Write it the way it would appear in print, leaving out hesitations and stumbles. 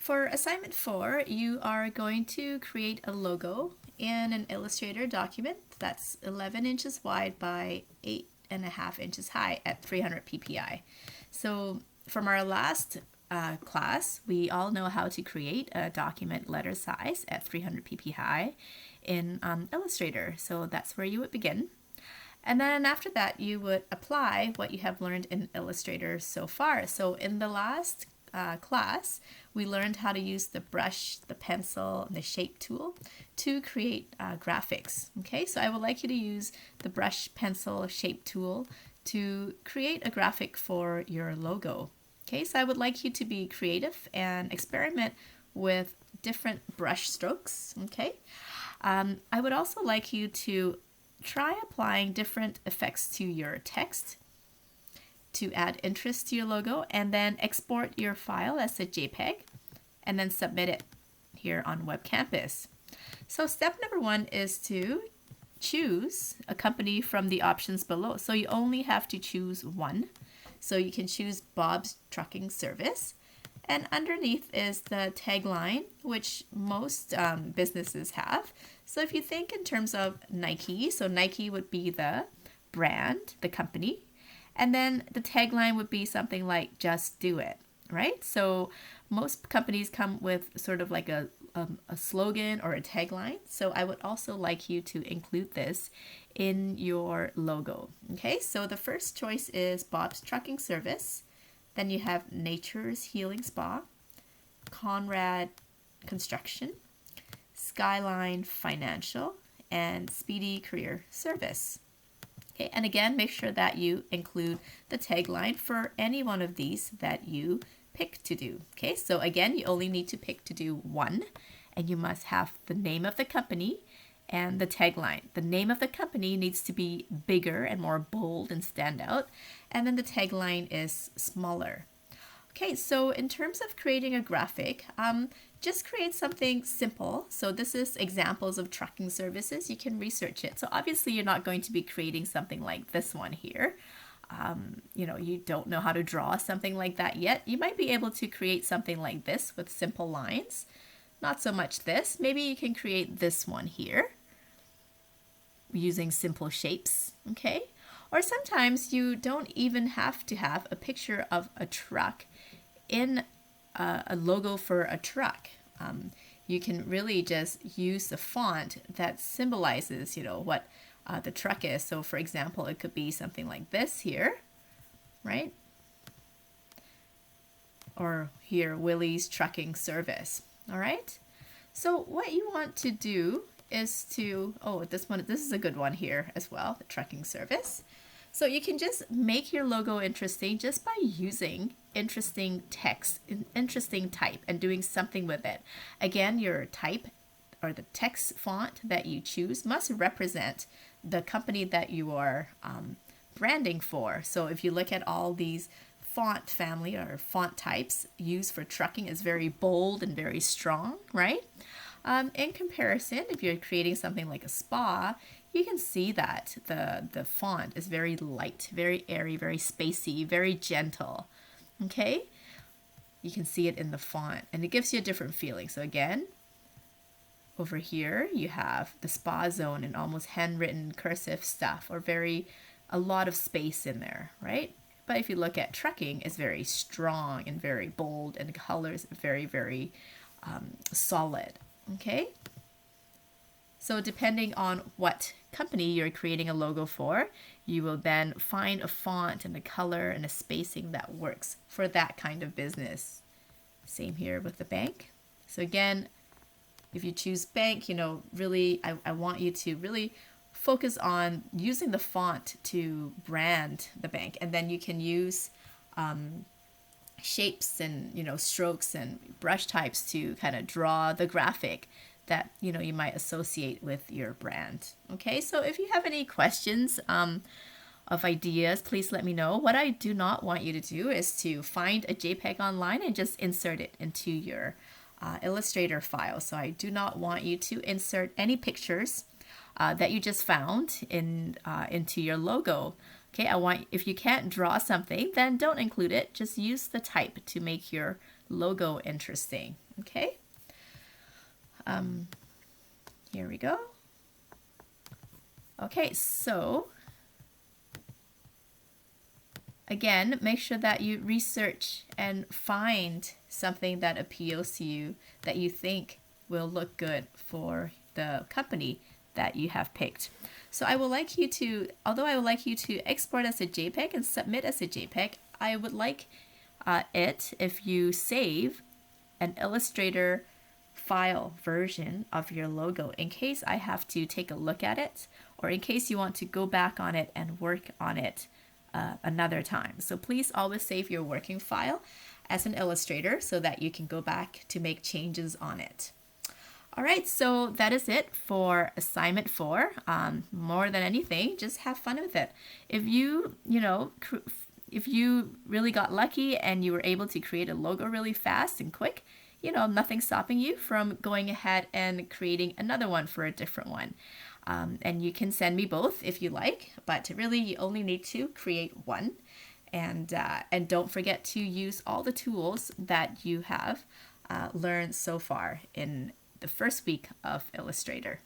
For assignment 4, you are going to create a logo in an Illustrator document that's 11 inches wide by 8.5 inches high at 300 ppi. So from our last class, we all know how to create a document letter size at 300 ppi in Illustrator. So that's where you would begin. And then after that, you would apply what you have learned in Illustrator so far. So in the last class, we learned how to use the brush, the pencil, and the shape tool to create graphics. Okay, so I would like you to use the brush, pencil, shape tool to create a graphic for your logo. Okay, so I would like you to be creative and experiment with different brush strokes. Okay, I would also like you to try applying different effects to your text to add interest to your logo, and then export your file as a JPEG and then submit it here on Web Campus. So step number 1 is to choose a company from the options below. So you only have to choose one. So you can choose Bob's Trucking Service. And underneath is the tagline, which most businesses have. So if you think in terms of Nike, so Nike would be the brand, the company. And then the tagline would be something like just do it, right? So most companies come with sort of like a slogan or a tagline. So I would also like you to include this in your logo. Okay, so the first choice is Bob's Trucking Service. Then you have Nature's Healing Spa, Conrad Construction, Skyline Financial, and Speedy Career Service. Okay, and again, make sure that you include the tagline for any one of these that you pick to do. Okay, so again, you only need to pick to do one, and you must have the name of the company and the tagline. The name of the company needs to be bigger and more bold and stand out, and then the tagline is smaller. Okay, so in terms of creating a graphic, just create something simple. So this is examples of trucking services. You can research it. So obviously you're not going to be creating something like this one here. You don't know how to draw something like that yet. You might be able to create something like this with simple lines. Not so much this. Maybe you can create this one here using simple shapes, okay? Or sometimes you don't even have to have a picture of a truck in a logo for a truck. You can really just use the font that symbolizes, what the truck is. So for example, it could be something like this here, right? Or here, Willie's Trucking Service, all right? So what you want to do is to, this is a good one here as well, the trucking service. So you can just make your logo interesting just by using interesting text, interesting type, and doing something with it. Again, your type or the text font that you choose must represent the company that you are branding for. So if you look at all these font family or font types used for trucking is very bold and very strong, right? In comparison, if you're creating something like a spa, you can see that the font is very light, very airy, very spacey, very gentle. Okay? You can see it in the font, and it gives you a different feeling. So again, over here, you have the spa zone and almost handwritten cursive stuff, or a lot of space in there, right? But if you look at trucking, it's very strong and very bold, and the colors very, very solid. Okay, so depending on what company you're creating a logo for, you will then find a font and a color and a spacing that works for that kind of business. Same here with the bank. So again, if you choose bank, really, I want you to really focus on using the font to brand the bank, and then you can use shapes and strokes and brush types to kind of draw the graphic that you might associate with your brand. Okay, so if you have any questions of ideas, please let me know. What I do not want you to do is to find a JPEG online and just insert it into your Illustrator file. So I do not want you to insert any pictures that you just found into your logo. Okay, if you can't draw something, then don't include it. Just use the type to make your logo interesting. Okay. Here we go. Okay, so again, make sure that you research and find something that appeals to you, that you think will look good for the company that you have picked. So I would like you to, although I would like you to export as a JPEG and submit as a JPEG, I would like it if you save an Illustrator file version of your logo in case I have to take a look at it, or in case you want to go back on it and work on it another time. So please always save your working file as an Illustrator so that you can go back to make changes on it. All right, so that is it for assignment 4. More than anything, just have fun with it. If you really got lucky and you were able to create a logo really fast and quick, nothing's stopping you from going ahead and creating another one for a different one. And you can send me both if you like, but really you only need to create one. And don't forget to use all the tools that you have learned so far in the first week of Illustrator.